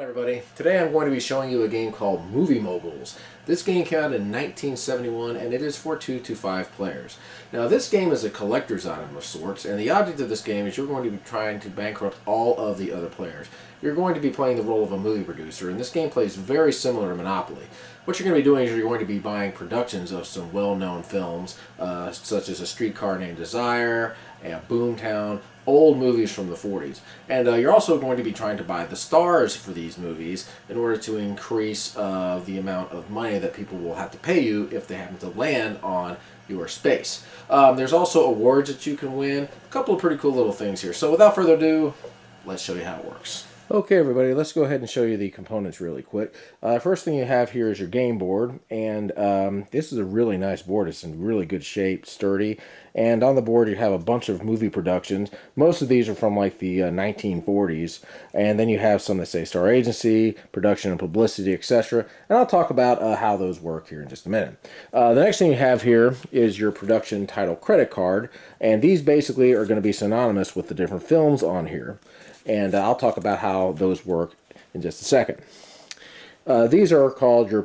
Everybody. Today I'm going to be showing you a game called Movie Moguls. This game came out in 1971 and it is for 2 to 5 players. Now this game is a collector's item of sorts, and the object of this game is you're going to be trying to bankrupt all of the other players. You're going to be playing the role of a movie producer, and this game plays very similar to Monopoly. What you're going to be doing is you're going to be buying productions of some well-known films, such as A Streetcar Named Desire, and Boomtown, old movies from the 40s. And you're also going to be trying to buy the stars for these movies in order to increase the amount of money that people will have to pay you if they happen to land on your space. There's also awards that you can win. A couple of pretty cool little things here. So without further ado, let's show you how it works. Okay, everybody, let's go ahead and show you the components really quick. First thing you have here is your game board, and this is a really nice board. It's in really good shape, sturdy, and on the board you have a bunch of movie productions. Most of these are from like the 1940s, and then you have some that say Star Agency, Production and Publicity, etc. And I'll talk about how those work here in just a minute. The next thing you have here is your production title credit card, and these basically are going to be synonymous with the different films on here. And I'll talk about how those work in just a second. These are called your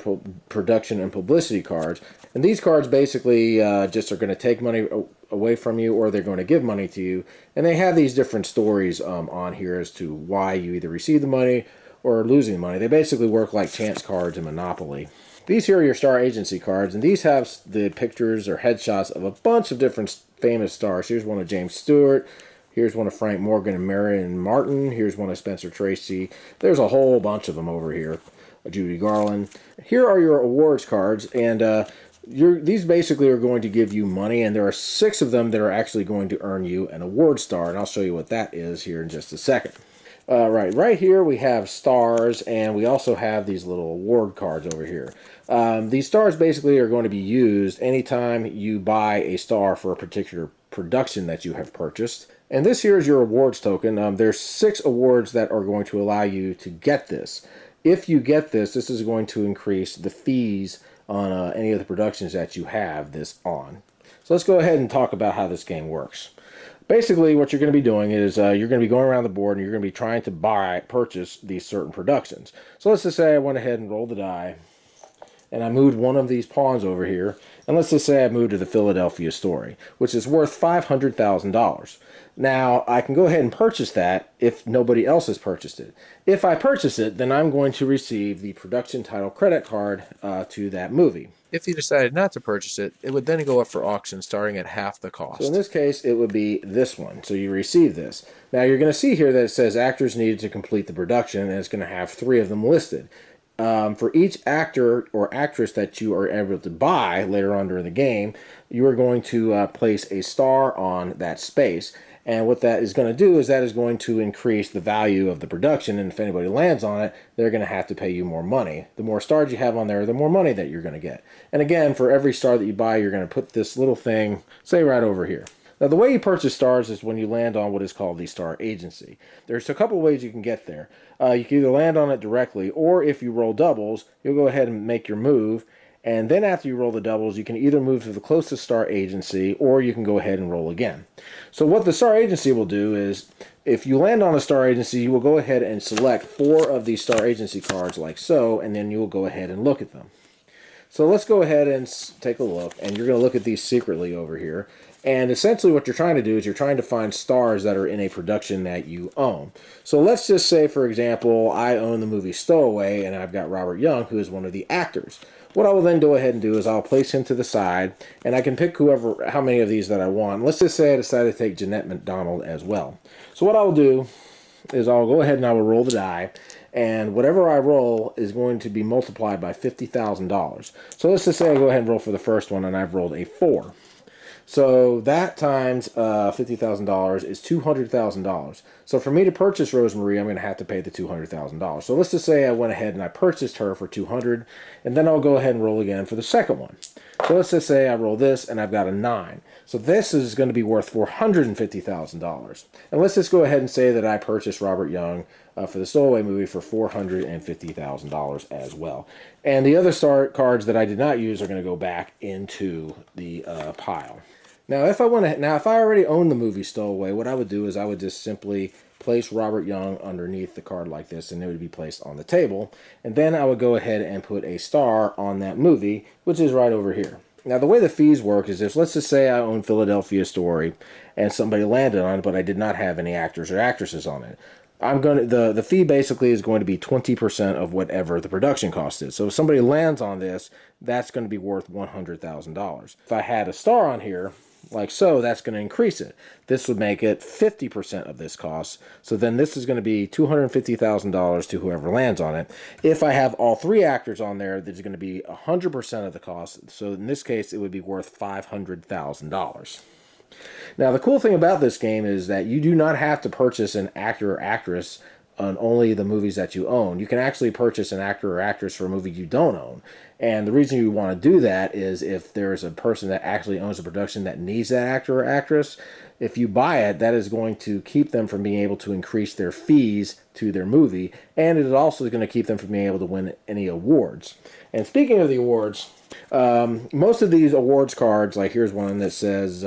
production and publicity cards. And these cards basically just are going to take money away from you, or they're going to give money to you. And they have these different stories on here as to why you either receive the money or are losing money. They basically work like chance cards in Monopoly. These here are your star agency cards, and these have the pictures or headshots of a bunch of different famous stars. Here's one of James Stewart. Here's one of Frank Morgan and Marilyn Monroe. Here's one of Spencer Tracy. There's a whole bunch of them over here. Judy Garland. Here are your awards cards, and these basically are going to give you money, and there are 6 of them that are actually going to earn you an award star, and I'll show you what that is here in just a second. Right here we have stars, and we also have these little award cards over here. These stars basically are going to be used anytime you buy a star for a particular production that you have purchased. And this here is your awards token. There's 6 awards that are going to allow you to get this. If you get this, this is going to increase the fees on any of the productions that you have this on. So let's go ahead and talk about how this game works. Basically, what you're going to be doing is you're going to be going around the board and you're going to be trying to purchase these certain productions. So let's just say I went ahead and rolled the die, and I moved one of these pawns over here, and let's just say I moved to the Philadelphia Story, which is worth $500,000. Now, I can go ahead and purchase that if nobody else has purchased it. If I purchase it, then I'm going to receive the production title credit card to that movie. If you decided not to purchase it, it would then go up for auction starting at half the cost. So in this case, it would be this one. So you receive this. Now, you're going to see here that it says actors needed to complete the production, and it's going to have 3 of them listed. For each actor or actress that you are able to buy later on during the game, you are going to place a star on that space. And what that is going to do is that is going to increase the value of the production, and if anybody lands on it, they're going to have to pay you more money. The more stars you have on there, the more money that you're going to get. And again, for every star that you buy, you're going to put this little thing, say right over here. Now, the way you purchase stars is when you land on what is called the Star Agency. There's a couple ways you can get there. You can either land on it directly, or if you roll doubles, you'll go ahead and make your move, and then after you roll the doubles, you can either move to the closest Star Agency, or you can go ahead and roll again. So what the Star Agency will do is, if you land on a Star Agency, you will go ahead and select 4 of these Star Agency cards like so, and then you will go ahead and look at them. So let's go ahead and take a look, and you're going to look at these secretly over here. And essentially what you're trying to do is you're trying to find stars that are in a production that you own. So let's just say, for example, I own the movie Stowaway, and I've got Robert Young, who is one of the actors. What I will then go ahead and do is I'll place him to the side, and I can pick how many of these that I want. Let's just say I decide to take Jeanette MacDonald as well. So what I'll do is I'll go ahead and I will roll the die, and whatever I roll is going to be multiplied by $50,000. So let's just say I go ahead and roll for the first one, and I've rolled a 4. So that times $50,000 is $200,000. So for me to purchase Rosemary, I'm going to have to pay the $200,000. So let's just say I went ahead and I purchased her for $200,000, and then I'll go ahead and roll again for the second one. So let's just say I roll this, and I've got a 9. So this is going to be worth $450,000. And let's just go ahead and say that I purchased Robert Young for the Stowaway movie for $450,000 as well. And the other star cards that I did not use are going to go back into the pile. Now, if I already own the movie Stowaway, what I would do is I would just simply place Robert Young underneath the card like this, and it would be placed on the table. And then I would go ahead and put a star on that movie, which is right over here. Now, the way the fees work is if, let's just say I own Philadelphia Story, and somebody landed on it, but I did not have any actors or actresses on it. The fee basically is going to be 20% of whatever the production cost is. So if somebody lands on this, that's going to be worth $100,000. If I had a star on here, like so, that's going to increase it. This would make it 50% of this cost. So then this is going to be $250,000 to whoever lands on it. If I have all 3 actors on there, there's going to be 100% of the cost. So in this case, it would be worth $500,000. Now, the cool thing about this game is that you do not have to purchase an actor or actress on only the movies that you own. You can actually purchase an actor or actress for a movie you don't own. And the reason you want to do that is if there's a person that actually owns a production that needs that actor or actress, if you buy it, that is going to keep them from being able to increase their fees to their movie, and it is also going to keep them from being able to win any awards. And speaking of the awards, most of these awards cards, like here's one that says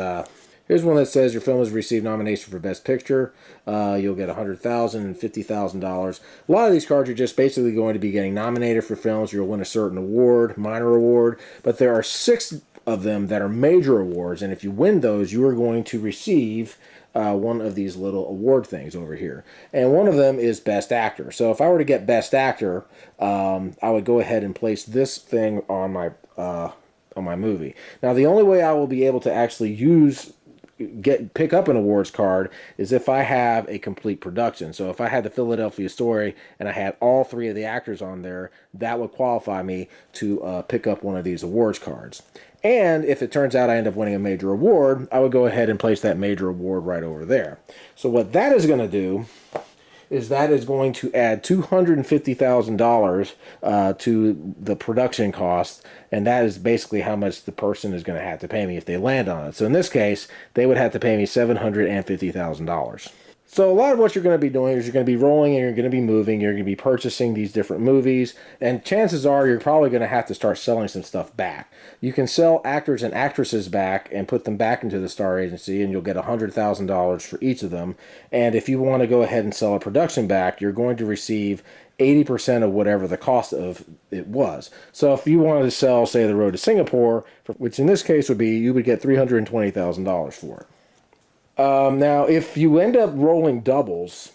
your film has received nomination for Best Picture. You'll get $100,000 and $50,000. A lot of these cards are just basically going to be getting nominated for films. You'll win a certain award, minor award. But there are 6 of them that are major awards. And if you win those, you are going to receive one of these little award things over here. And one of them is Best Actor. So if I were to get Best Actor, I would go ahead and place this thing on my movie. Now, the only way I will be able to actually pick up an awards card is if I have a complete production. So if I had the Philadelphia Story and I had all 3 of the actors on there, that would qualify me to pick up one of these awards cards. And if it turns out I end up winning a major award, I would go ahead and place that major award right over there. So what that is going to do is that is going to add $250,000 to the production cost, and that is basically how much the person is going to have to pay me if they land on it. So in this case, they would have to pay me $750,000. So a lot of what you're going to be doing is you're going to be rolling and you're going to be moving, you're going to be purchasing these different movies, and chances are you're probably going to have to start selling some stuff back. You can sell actors and actresses back and put them back into the star agency, and you'll get $100,000 for each of them. And if you want to go ahead and sell a production back, you're going to receive 80% of whatever the cost of it was. So if you wanted to sell, say, The Road to Singapore, which in this case would be, you would get $320,000 for it. Now, if you end up rolling doubles,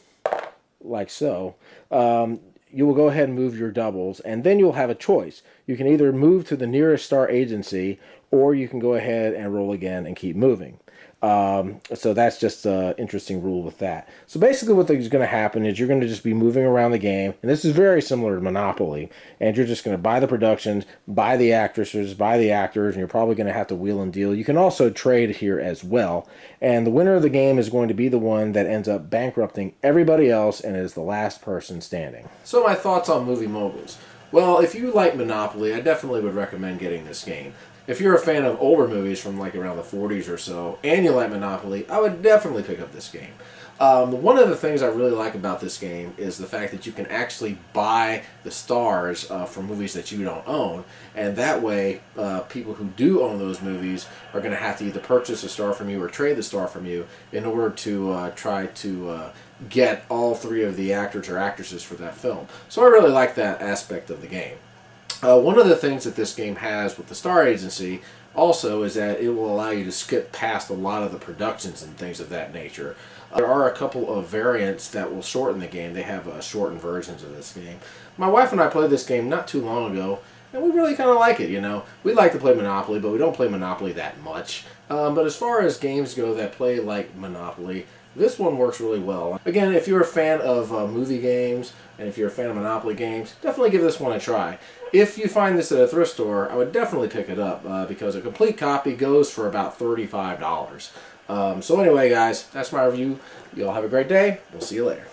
like so, you will go ahead and move your doubles, and then you'll have a choice. You can either move to the nearest star agency, or you can go ahead and roll again and keep moving. So that's just an interesting rule with that. So basically what is going to happen is you're going to just be moving around the game, and this is very similar to Monopoly, and you're just going to buy the productions, buy the actresses, buy the actors, and you're probably going to have to wheel and deal. You can also trade here as well, and the winner of the game is going to be the one that ends up bankrupting everybody else and is the last person standing. So my thoughts on Movie Moguls. Well, if you like Monopoly, I definitely would recommend getting this game. If you're a fan of older movies from like around the 40s or so, and you like Monopoly, I would definitely pick up this game. One of the things I really like about this game is the fact that you can actually buy the stars for movies that you don't own, and that way people who do own those movies are going to have to either purchase a star from you or trade the star from you in order to try to get all 3 of the actors or actresses for that film. So I really like that aspect of the game. One of the things that this game has with the star agency also is that it will allow you to skip past a lot of the productions and things of that nature. There are a couple of variants that will shorten the game. They have shortened versions of this game. My wife and I played this game not too long ago, and we really kind of like it, you know. We like to play Monopoly, but we don't play Monopoly that much. But as far as games go that play like Monopoly, this one works really well. Again, if you're a fan of movie games, and if you're a fan of Monopoly games, definitely give this one a try. If you find this at a thrift store, I would definitely pick it up because a complete copy goes for about $35. So anyway, guys, that's my review. You all have a great day. We'll see you later.